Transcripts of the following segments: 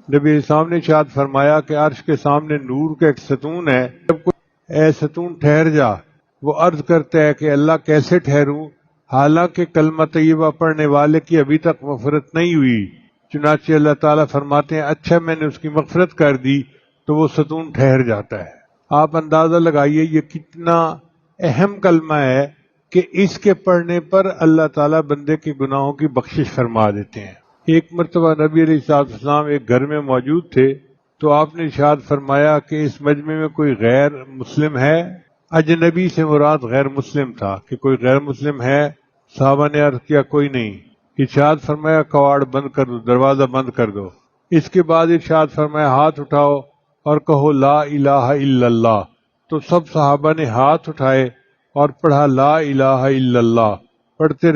نبی اسلام نے ارشاد فرمایا کہ عرش کے سامنے نور کا ایک ستون ہے، جب کوئی اے ستون ٹھہر جا، وہ عرض کرتا ہے کہ اللہ کیسے ٹھہروں، حالانکہ کلمہ طیبہ پڑھنے والے کی ابھی تک مغفرت نہیں ہوئی۔ چنانچہ اللہ تعالیٰ فرماتے ہیں اچھا میں نے اس کی مغفرت کر دی تو وہ ستون ٹھہر جاتا ہے۔ آپ اندازہ لگائیے یہ کتنا اہم کلمہ ہے کہ اس کے پڑھنے پر اللہ تعالیٰ بندے کے گناہوں کی بخشش فرما دیتے ہیں۔ ایک مرتبہ نبی علیہ السلام ایک گھر میں موجود تھے تو آپ نے ارشاد فرمایا کہ اس مجمع میں کوئی غیر مسلم ہے؟ اجنبی سے مراد غیر مسلم تھا کہ کوئی غیر مسلم ہے؟ صحابہ نے عرض کیا کوئی نہیں۔ ارشاد فرمایا کواڑ بند کر دو، دروازہ بند کر دو۔ اس کے بعد ارشاد فرمایا ہاتھ اٹھاؤ اور کہو لا الہ الا اللہ۔ تو سب صحابہ نے ہاتھ اٹھائے اور پڑھا لا الہ الا اللہ، پڑھتے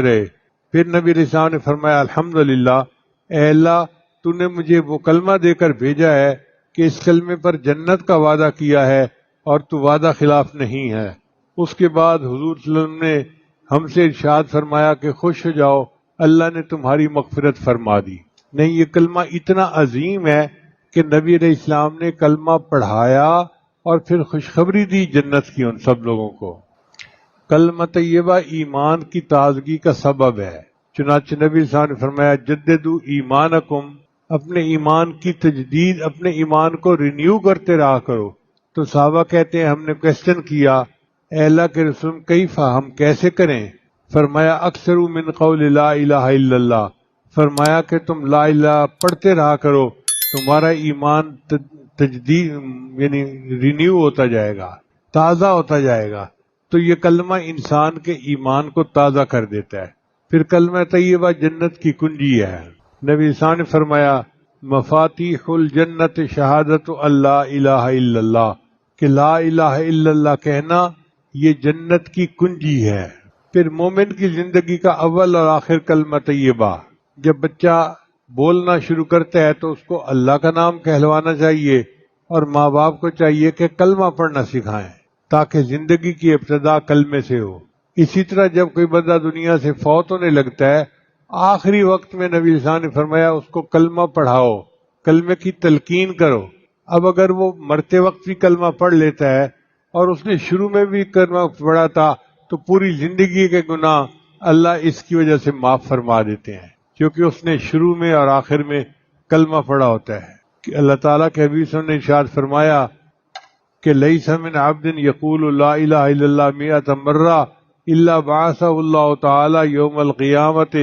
رہے۔ پھر نبی علیہ السلام نے فرمایا الحمدللہ، اے اللہ تو نے مجھے وہ کلمہ دے کر بھیجا ہے کہ اس کلمے پر جنت کا وعدہ کیا ہے اور تو وعدہ خلاف نہیں ہے۔ اس کے بعد حضور صلی اللہ علیہ وسلم نے ہم سے ارشاد فرمایا کہ خوش ہو جاؤ، اللہ نے تمہاری مغفرت فرما دی۔ نہیں، یہ کلمہ اتنا عظیم ہے کہ نبی علیہ السلام نے کلمہ پڑھایا اور پھر خوشخبری دی جنت کی ان سب لوگوں کو۔ کلمہ طیبہ ایمان کی تازگی کا سبب ہے، چنانچہ نبی صلی اللہ علیہ وسلم نے فرمایا جددوا ایمانکم، اپنے ایمان کی تجدید، اپنے ایمان کو رینیو کرتے رہا کرو۔ تو صحابہ کہتے ہیں ہم نے کویسچن کیا اے اللہ کے رسول کیف، ہم کیسے کریں؟ فرمایا اکثروا من قول لا الہ الا اللہ، فرمایا کہ تم لا الہ پڑھتے رہا کرو، تمہارا ایمان تجدید یعنی رینیو ہوتا جائے گا، تازہ ہوتا جائے گا۔ تو یہ کلمہ انسان کے ایمان کو تازہ کر دیتا ہے۔ پھر کلمہ طیبہ جنت کی کنجی ہے۔ نبی صاحب نے فرمایا مفاتیح الجنت شہادت اللہ الہ الا اللہ، کہ لا الہ الا اللہ کہنا یہ جنت کی کنجی ہے۔ پھر مومن کی زندگی کا اول اور آخر کلمہ طیبہ۔ جب بچہ بولنا شروع کرتا ہے تو اس کو اللہ کا نام کہلوانا چاہیے اور ماں باپ کو چاہیے کہ کلمہ پڑھنا سکھائیں تاکہ زندگی کی ابتدا کلمے سے ہو۔ اسی طرح جب کوئی بندہ دنیا سے فوت ہونے لگتا ہے، آخری وقت میں نبی صاحب نے فرمایا اس کو کلمہ پڑھاؤ، کلمے کی تلقین کرو۔ اب اگر وہ مرتے وقت بھی کلمہ پڑھ لیتا ہے اور اس نے شروع میں بھی کلمہ پڑھا تھا تو پوری زندگی کے گناہ اللہ اس کی وجہ سے معاف فرما دیتے ہیں، کیونکہ اس نے شروع میں اور آخر میں کلمہ پڑھا ہوتا ہے۔ کہ اللہ تعالیٰ کے حبیب صلی اللہ علیہ وسلم نے ارشاد فرمایا کہ لیس من عبد یقول لا الہ الا اللہ مئۃ مرہ الا بعثہ اللہ تعالی یوم القیامت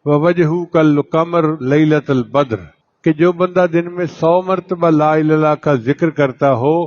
ووجہہ کالقمر لیلۃ البدر، کہ جو بندہ دن میں 100 مرتبہ لا الہ الا اللہ کا ذکر کرتا ہو،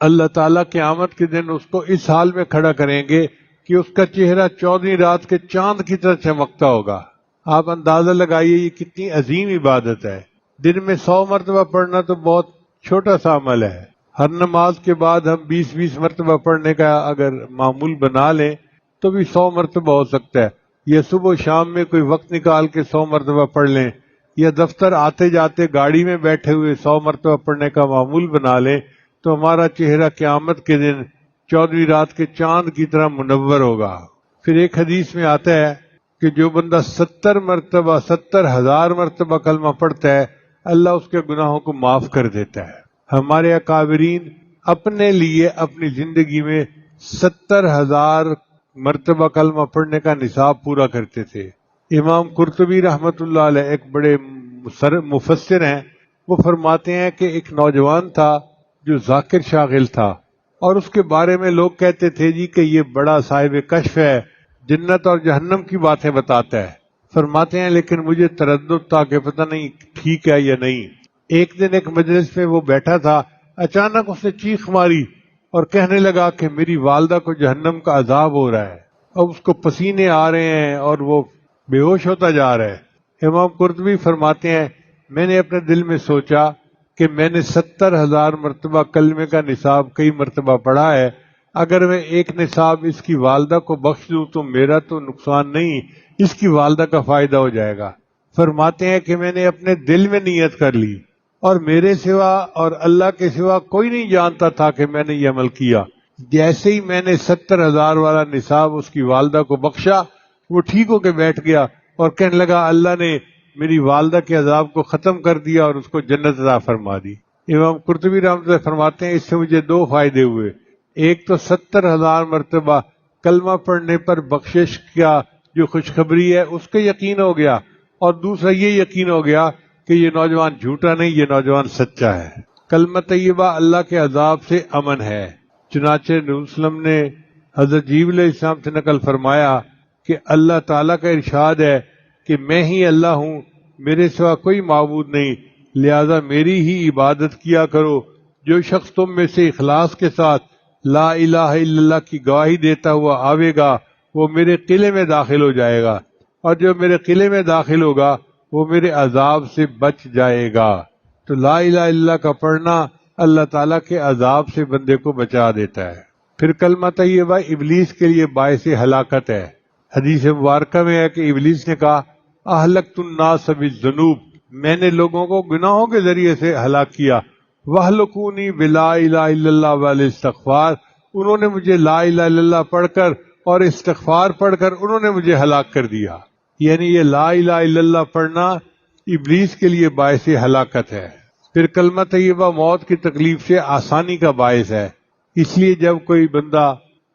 اللہ تعالیٰ قیامت کے دن اس کو اس حال میں کھڑا کریں گے کہ اس کا چہرہ 14ویں رات کے چاند کی طرح چمکتا ہوگا۔ آپ اندازہ لگائیے یہ کتنی عظیم عبادت ہے۔ دن میں 100 مرتبہ پڑھنا تو بہت چھوٹا سا عمل ہے۔ ہر نماز کے بعد ہم 20 مرتبہ پڑھنے کا اگر معمول بنا لیں تو بھی 100 مرتبہ ہو سکتا ہے، یا صبح و شام میں کوئی وقت نکال کے 100 مرتبہ پڑھ لیں، یا دفتر آتے جاتے گاڑی میں بیٹھے ہوئے 100 مرتبہ پڑھنے کا معمول بنا لیں تو ہمارا چہرہ قیامت کے دن 14ویں رات کے چاند کی طرح منور ہوگا۔ پھر ایک حدیث میں آتا ہے کہ جو بندہ 70,000 مرتبہ کلمہ پڑھتا ہے اللہ اس کے گناہوں کو معاف کر دیتا ہے۔ ہمارے اکابرین اپنے لیے اپنی زندگی میں 70,000 مرتبہ کلمہ پڑھنے کا نصاب پورا کرتے تھے۔ امام قرطبی رحمت اللہ علیہ ایک بڑے مفسر ہیں، وہ فرماتے ہیں کہ ایک نوجوان تھا جو ذاکر شاغل تھا اور اس کے بارے میں لوگ کہتے تھے جی کہ یہ بڑا صاحب کشف ہے، جنت اور جہنم کی باتیں بتاتا ہے۔ فرماتے ہیں لیکن مجھے تردد تھا کہ پتہ نہیں ٹھیک ہے یا نہیں۔ ایک دن ایک مجلس میں وہ بیٹھا تھا، اچانک اس نے چیخ ماری اور کہنے لگا کہ میری والدہ کو جہنم کا عذاب ہو رہا ہے، اب اس کو پسینے آ رہے ہیں اور وہ بے ہوش ہوتا جا رہا ہے۔ امام قرطبی فرماتے ہیں میں نے اپنے دل میں سوچا کہ میں نے 70,000 مرتبہ کلمے کا نصاب کئی مرتبہ پڑھا ہے، اگر میں ایک نصاب اس کی والدہ کو بخش دوں تو میرا تو نقصان نہیں، اس کی والدہ کا فائدہ ہو جائے گا۔ فرماتے ہیں کہ میں نے اپنے دل میں نیت کر لی اور میرے سوا اور اللہ کے سوا کوئی نہیں جانتا تھا کہ میں نے یہ عمل کیا۔ جیسے ہی میں نے 70,000 والا نصاب اس کی والدہ کو بخشا، وہ ٹھیک ہو کے بیٹھ گیا اور کہنے لگا اللہ نے میری والدہ کے عذاب کو ختم کر دیا اور اس کو جنت عطا فرما دی۔ امام قرطبی رحمۃ اللہ فرماتے ہیں اس سے مجھے دو فائدے ہوئے، ایک تو 70,000 مرتبہ کلمہ پڑھنے پر بخشش کا جو خوشخبری ہے اس کا یقین ہو گیا، اور دوسرا یہ یقین ہو گیا کہ یہ نوجوان جھوٹا نہیں، یہ نوجوان سچا ہے۔ کلمہ طیبہ اللہ کے عذاب سے امن ہے۔ چنانچہ نبی صلی اللہ علیہ وسلم نے حضرت جبرائیل علیہ السلام سے نقل فرمایا کہ اللہ تعالیٰ کا ارشاد ہے کہ میں ہی اللہ ہوں، میرے سوا کوئی معبود نہیں، لہذا میری ہی عبادت کیا کرو۔ جو شخص تم میں سے اخلاص کے ساتھ لا الہ الا اللہ کی گواہی دیتا ہوا آوے گا وہ میرے قلعے میں داخل ہو جائے گا، اور جو میرے قلعے میں داخل ہوگا وہ میرے عذاب سے بچ جائے گا۔ تو لا الہ الا اللہ کا پڑھنا اللہ تعالیٰ کے عذاب سے بندے کو بچا دیتا ہے۔ پھر کلمہ طیبہ ابلیس کے لیے باعث ہلاکت ہے۔ حدیث مبارکہ میں ہے کہ ابلیس نے کہا اہلکت الناس بالذنوب، میں نے لوگوں کو گناہوں کے ذریعے سے ہلاک کیا، وَأَهْلَكُونِي بِلَا إِلَهَ إِلَّا اللَّهِ وَالْإِسْتِغْفَارِ، انہوں نے مجھے لا الہ الا اللہ پڑھ کر اور استغفار پڑھ کر انہوں نے مجھے ہلاک کر دیا۔ یعنی یہ لا الہ الا اللہ پڑھنا ابلیس کے لیے باعث ہلاکت ہے۔ پھر کلمہ طیبہ موت کی تکلیف سے آسانی کا باعث ہے، اس لیے جب کوئی بندہ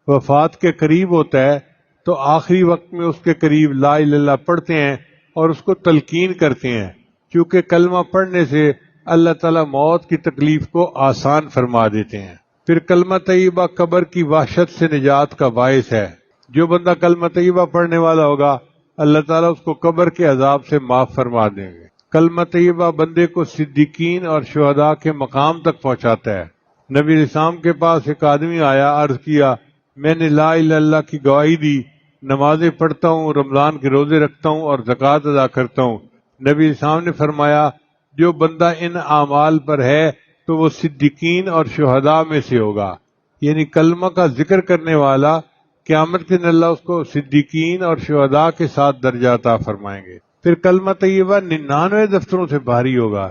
وفات کے قریب ہوتا ہے تو آخری وقت میں اس کے قریب لا الہ الا اللہ پڑھتے ہیں اور اس کو تلقین کرتے ہیں، کیونکہ کلمہ پڑھنے سے اللہ تعالیٰ موت کی تکلیف کو آسان فرما دیتے ہیں۔ پھر کلمہ طیبہ قبر کی وحشت سے نجات کا باعث ہے۔ جو بندہ کلمہ طیبہ پڑھنے والا ہوگا اللہ تعالیٰ اس کو قبر کے عذاب سے معاف فرما دیں گے۔ کلمہ طیبہ بندے کو صدیقین اور شہداء کے مقام تک پہنچاتا ہے۔ نبی علیہ السلام کے پاس ایک آدمی آیا، عرض کیا میں نے لا الہ الا اللہ کی گواہی دی، نمازیں پڑھتا ہوں، رمضان کے روزے رکھتا ہوں اور زکوٰۃ ادا کرتا ہوں۔ نبی علیہ السلام نے فرمایا جو بندہ ان اعمال پر ہے تو وہ صدیقین اور شہداء میں سے ہوگا، یعنی کلمہ کا ذکر کرنے والا قیامت کے دن اللہ اس کو صدیقین اور شہداء کے ساتھ درجہ عطا فرمائیں گے۔ پھر کلمہ طیبہ 99 دفتروں سے بھاری ہوگا۔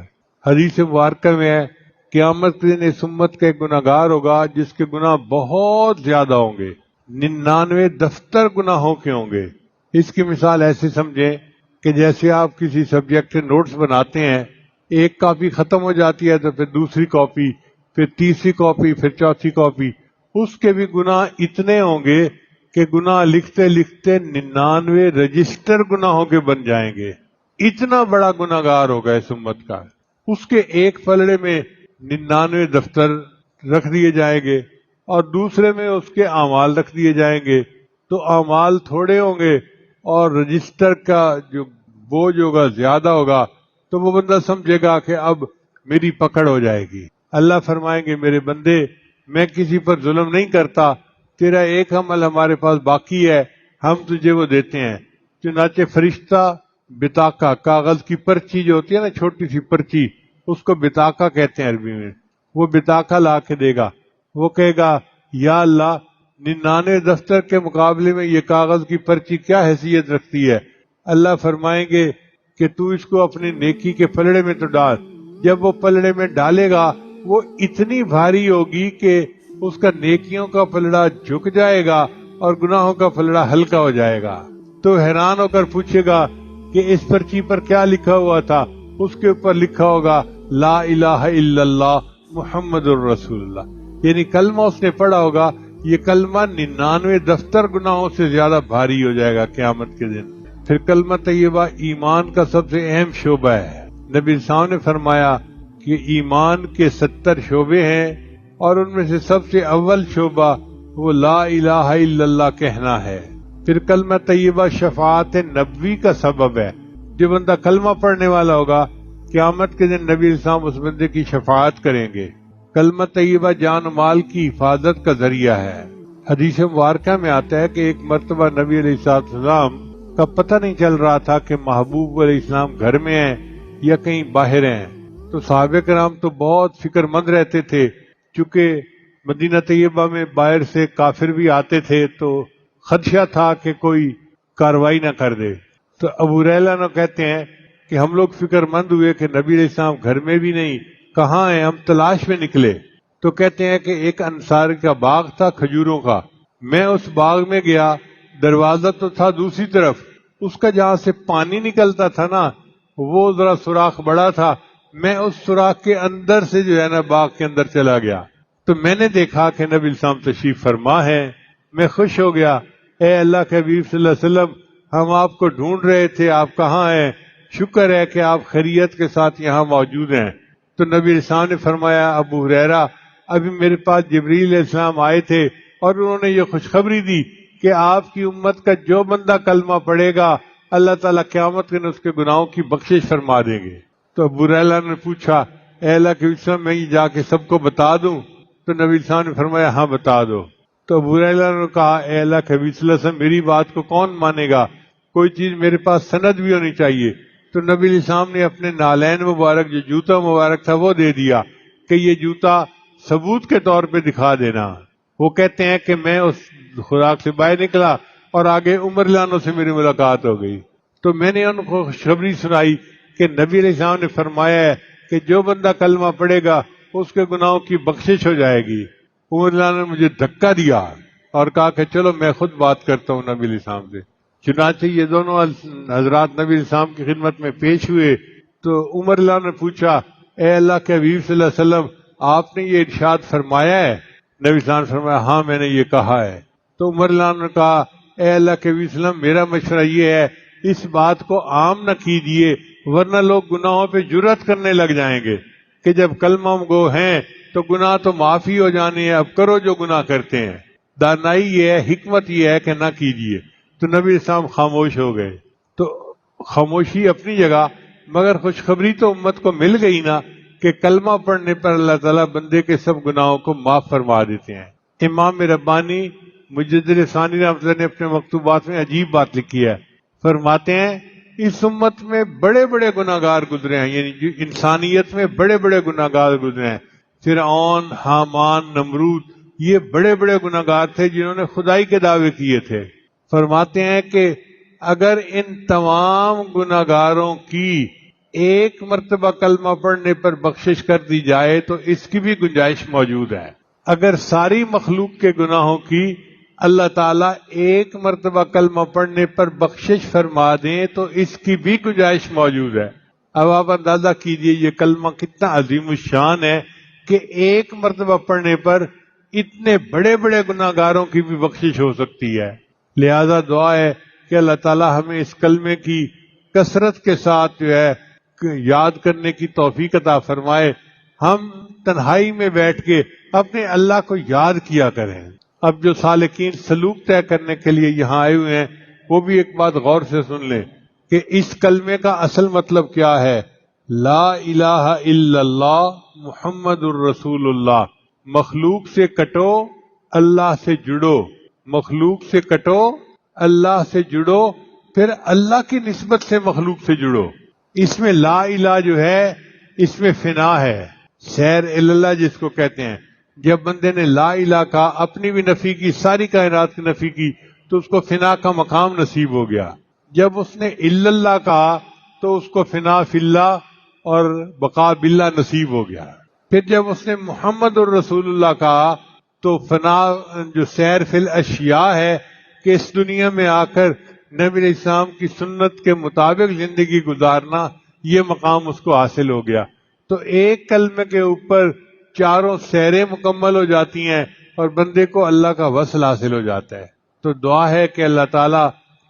حدیث مبارکہ میں ہے قیامت کے دن اس امت کا ایک گناہگار ہوگا جس کے گناہ بہت زیادہ ہوں گے، 99 دفتر گناہوں کے ہوں گے۔ اس کی مثال ایسے سمجھیں کہ جیسے آپ کسی سبجیکٹ کے نوٹس بناتے ہیں، ایک کاپی ختم ہو جاتی ہے تو پھر دوسری کاپی، پھر تیسری کاپی، پھر چوتھی کاپی، اس کے بھی گناہ اتنے ہوں گے کہ گناہ لکھتے لکھتے 99 رجسٹر گناہوں کے بن جائیں گے۔ اتنا بڑا گناہگار ہوگا اس امت کا۔ اس کے ایک پلڑے میں 99 دفتر رکھ دیے جائیں گے اور دوسرے میں اس کے اعمال رکھ دیے جائیں گے، تو اعمال تھوڑے ہوں گے اور رجسٹر کا جو بوجھ ہوگا زیادہ ہوگا، تو وہ بندہ سمجھے گا کہ اب میری پکڑ ہو جائے گی۔ اللہ فرمائیں گے میرے بندے میں کسی پر ظلم نہیں کرتا، تیرا ایک عمل ہمارے پاس باقی ہے، ہم تجھے وہ دیتے ہیں۔ چنانچہ فرشتہ بطاقہ، کاغذ کی پرچی جو ہوتی ہے نا، چھوٹی سی پرچی، اس کو بطاقہ کہتے ہیں عربی میں، وہ بطاقہ لا کے دے گا، وہ کہے گا یا اللہ 99 دفتر کے مقابلے میں یہ کاغذ کی پرچی کیا حیثیت رکھتی ہے؟ اللہ فرمائیں گے کہ تو اس کو اپنی نیکی کے پلڑے میں تو ڈال۔ جب وہ پلڑے میں ڈالے گا وہ اتنی بھاری ہوگی کہ اس کا نیکیوں کا پلڑا جھک جائے گا اور گناہوں کا پلڑا ہلکا ہو جائے گا۔ تو حیران ہو کر پوچھے گا کہ اس پرچی پر کیا لکھا ہوا تھا؟ اس کے اوپر لکھا ہوگا لا الہ الا اللہ محمد الرسول اللہ، یعنی کلمہ اس نے پڑھا ہوگا، یہ کلمہ 99 دفتر گناہوں سے زیادہ بھاری ہو جائے گا قیامت کے دن۔ پھر کلمہ طیبہ ایمان کا سب سے اہم شعبہ ہے۔ نبی صلی اللہ علیہ وسلم نے فرمایا کہ ایمان کے 70 شعبے ہیں اور ان میں سے سب سے اول شعبہ وہ لا الہ الا اللہ کہنا ہے۔ پھر کلمہ طیبہ شفاعت نبوی کا سبب ہے۔ جو بندہ کلمہ پڑھنے والا ہوگا قیامت کے دن نبی علیہ السلام اس بندے کی شفاعت کریں گے۔ کلمہ طیبہ جان و مال کی حفاظت کا ذریعہ ہے۔ حدیث مبارکہ میں آتا ہے کہ ایک مرتبہ نبی علیہ السلام کا پتہ نہیں چل رہا تھا کہ محبوب علیہ السلام گھر میں ہیں یا کہیں باہر ہیں، تو صحابہ کرام تو بہت فکر مند رہتے تھے، چونکہ مدینہ طیبہ میں باہر سے کافر بھی آتے تھے تو خدشہ تھا کہ کوئی کاروائی نہ کر دے۔ تو ابو ریلہ کہتے ہیں کہ ہم لوگ فکر مند ہوئے کہ نبی علیہ السلام گھر میں بھی نہیں، کہاں ہیں؟ ہم تلاش میں نکلے تو کہتے ہیں کہ ایک انصاری کا باغ تھا کھجوروں کا، میں اس باغ میں گیا، دروازہ تو تھا دوسری طرف، اس کا جہاں سے پانی نکلتا تھا نا، وہ ذرا سوراخ بڑا تھا، میں اس سوراخ کے اندر سے جو ہے نا باغ کے اندر چلا گیا، تو میں نے دیکھا کہ نبی السلام تشریف فرما ہے۔ میں خوش ہو گیا، اے اللہ کے حبیب صلی اللہ علیہ وسلم، ہم آپ کو ڈھونڈ رہے تھے، آپ کہاں ہیں؟ شکر ہے کہ آپ خیریت کے ساتھ یہاں موجود ہیں۔ تو نبی السلام نے فرمایا، ابو ہریرہ، ابھی میرے پاس جبریل علیہ السلام آئے تھے اور انہوں نے یہ خوشخبری دی کہ آپ کی امت کا جو بندہ کلمہ پڑھے گا اللہ تعالیٰ قیامت کے دن اس کے گناہوں کی بخشش فرما دیں گے۔ تو ابو ہریرہ نے پوچھا، اے اللہ کے وسلم، میں یہ جا کے سب کو بتا دوں؟ تو نبی السلام نے فرمایا، ہاں بتا دو۔ تو ابو ہریرہ نے کہا، اے اللہ کے حبیب صلی اللہ علیہ وسلم، میری بات کو کون مانے گا؟ کوئی چیز میرے پاس سند بھی ہونی چاہیے۔ تو نبی علیہ السلام نے اپنے نالین مبارک، جو جوتا مبارک تھا، وہ دے دیا کہ یہ جوتا ثبوت کے طور پہ دکھا دینا۔ وہ کہتے ہیں کہ میں اس خوراک سے باہر نکلا اور آگے عمر لانوں سے میری ملاقات ہو گئی، تو میں نے ان کو خوشخبری سنائی کہ نبی علیہ السلام نے فرمایا ہے کہ جو بندہ کلمہ پڑھے گا اس کے گناہوں کی بخشش ہو جائے گی۔ عمر لانوں نے مجھے دھکا دیا اور کہا کہ چلو میں خود بات کرتا ہوں نبی علیہ السلام سے۔ چنانچہ یہ دونوں حضرات نبی علیہ السلام کی خدمت میں پیش ہوئے تو عمر اللہ نے پوچھا، اے اللہ کے حبیب صلی اللہ علیہ وسلم، آپ نے یہ ارشاد فرمایا ہے؟ نبی السلام نے فرمایا، ہاں میں نے یہ کہا ہے۔ تو عمر اللہ نے کہا، اے اللہ کے حبیب صلی اللہ علیہ وسلم، میرا مشورہ یہ ہے اس بات کو عام نہ کیجیے، ورنہ لوگ گناہوں پہ جرأت کرنے لگ جائیں گے کہ جب کلمہ گو ہیں تو گناہ تو معافی ہو جانے ہیں، اب کرو جو گناہ کرتے ہیں۔ دانائی یہ ہے، حکمت یہ ہے کہ نہ کیجیے۔ تو نبی السلام خاموش ہو گئے۔ تو خاموشی اپنی جگہ، مگر خوشخبری تو امت کو مل گئی نا کہ کلمہ پڑھنے پر اللہ تعالیٰ بندے کے سب گناہوں کو معاف فرما دیتے ہیں۔ امام ربانی مجدد ثانی رحمۃ اللہ نے اپنے مکتوبات میں عجیب بات لکھی ہے، فرماتے ہیں اس امت میں بڑے بڑے گناہگار گزرے ہیں، یعنی جو انسانیت میں بڑے بڑے گناہگار گزرے ہیں۔ فرعون، حامان، نمرود، یہ بڑے بڑے گناہگار تھے جنہوں نے خدائی کے دعوے کیے تھے۔ فرماتے ہیں کہ اگر ان تمام گناہگاروں کی ایک مرتبہ کلمہ پڑھنے پر بخشش کر دی جائے تو اس کی بھی گنجائش موجود ہے۔ اگر ساری مخلوق کے گناہوں کی اللہ تعالیٰ ایک مرتبہ کلمہ پڑھنے پر بخشش فرما دیں تو اس کی بھی گنجائش موجود ہے۔ اب آپ اندازہ کیجئے یہ کلمہ کتنا عظیم الشان ہے کہ ایک مرتبہ پڑھنے پر اتنے بڑے بڑے گناہگاروں کی بھی بخشش ہو سکتی ہے۔ لہذا دعا ہے کہ اللہ تعالیٰ ہمیں اس کلمے کی کثرت کے ساتھ جو ہے یاد کرنے کی توفیق عطا فرمائے۔ ہم تنہائی میں بیٹھ کے اپنے اللہ کو یاد کیا کریں۔ اب جو سالکین سلوک طے کرنے کے لیے یہاں آئے ہوئے ہیں وہ بھی ایک بات غور سے سن لیں کہ اس کلمے کا اصل مطلب کیا ہے۔ لا الہ الا اللہ محمد الرسول اللہ۔ مخلوق سے کٹو، اللہ سے جڑو، مخلوق سے کٹو، اللہ سے جڑو، پھر اللہ کی نسبت سے مخلوق سے جڑو۔ اس میں لا الہ جو ہے اس میں فنا ہے، سیر اللہ جس کو کہتے ہیں۔ جب بندے نے لا الہ کہا، اپنی بھی نفی کی، ساری کائنات کی نفی کی، تو اس کو فنا کا مقام نصیب ہو گیا۔ جب اس نے الا اللہ کہا تو اس کو فنا فی اللہ اور بقاء باللہ نصیب ہو گیا۔ پھر جب اس نے محمد الرسول اللہ کہا تو فنا جو سیر فی الاشیاء ہے کہ اس دنیا میں آ کر نبی علیہ السلام کی سنت کے مطابق زندگی گزارنا، یہ مقام اس کو حاصل ہو گیا۔ تو ایک کلمے کے اوپر چاروں سیریں مکمل ہو جاتی ہیں اور بندے کو اللہ کا وصل حاصل ہو جاتا ہے۔ تو دعا ہے کہ اللہ تعالی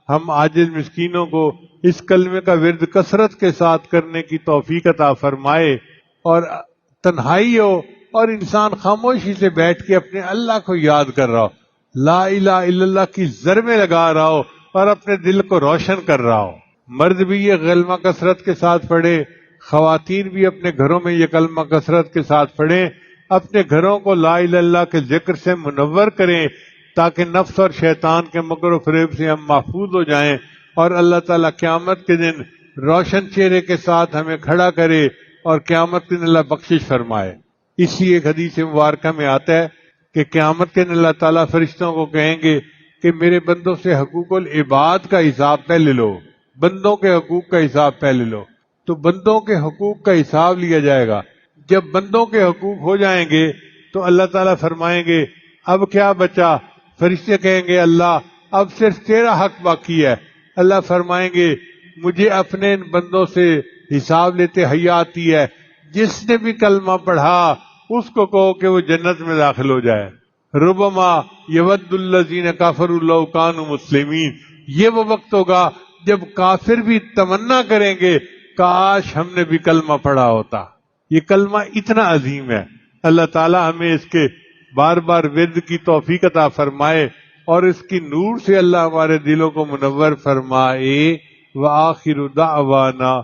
ہم عاجز مسکینوں کو اس کلمے کا ورد کثرت کے ساتھ کرنے کی توفیق عطا فرمائے، اور تنہائی ہو اور انسان خاموشی سے بیٹھ کے اپنے اللہ کو یاد کر رہا ہو، لا الہ الا اللہ کی ضربیں لگا رہا ہو اور اپنے دل کو روشن کر رہا ہو۔ مرد بھی یہ کلمہ کثرت کے ساتھ پڑھے، خواتین بھی اپنے گھروں میں یہ کلمہ کثرت کے ساتھ پڑھیں، اپنے گھروں کو لا الہ الا اللہ کے ذکر سے منور کریں تاکہ نفس اور شیطان کے مکر و فریب سے ہم محفوظ ہو جائیں، اور اللہ تعالیٰ قیامت کے دن روشن چہرے کے ساتھ ہمیں کھڑا کرے اور قیامت کے دن اللہ بخشش فرمائے۔ اسی ایک حدیث مبارکہ میں آتا ہے کہ قیامت کے دن اللہ تعالیٰ فرشتوں کو کہیں گے کہ میرے بندوں سے حقوق العباد کا حساب پہلے لو، بندوں کے حقوق کا حساب پہلے لو۔ تو بندوں کے حقوق کا حساب لیا جائے گا۔ جب بندوں کے حقوق ہو جائیں گے تو اللہ تعالیٰ فرمائیں گے اب کیا بچا؟ فرشتے کہیں گے اللہ اب صرف تیرا حق باقی ہے۔ اللہ فرمائیں گے مجھے اپنے ان بندوں سے حساب لیتے حیا آتی ہے، جس نے بھی کلمہ پڑھا اس کو کہو کہ وہ جنت میں داخل ہو جائے۔ ربما یود الذین کفروا لو کانوا مسلمین، یہ وہ وقت ہوگا جب کافر بھی تمنا کریں گے کاش ہم نے بھی کلمہ پڑھا ہوتا۔ یہ کلمہ اتنا عظیم ہے، اللہ تعالی ہمیں اس کے بار بار ورد کی توفیق عطا فرمائے اور اس کی نور سے اللہ ہمارے دلوں کو منور فرمائے۔ وآخر دعوانا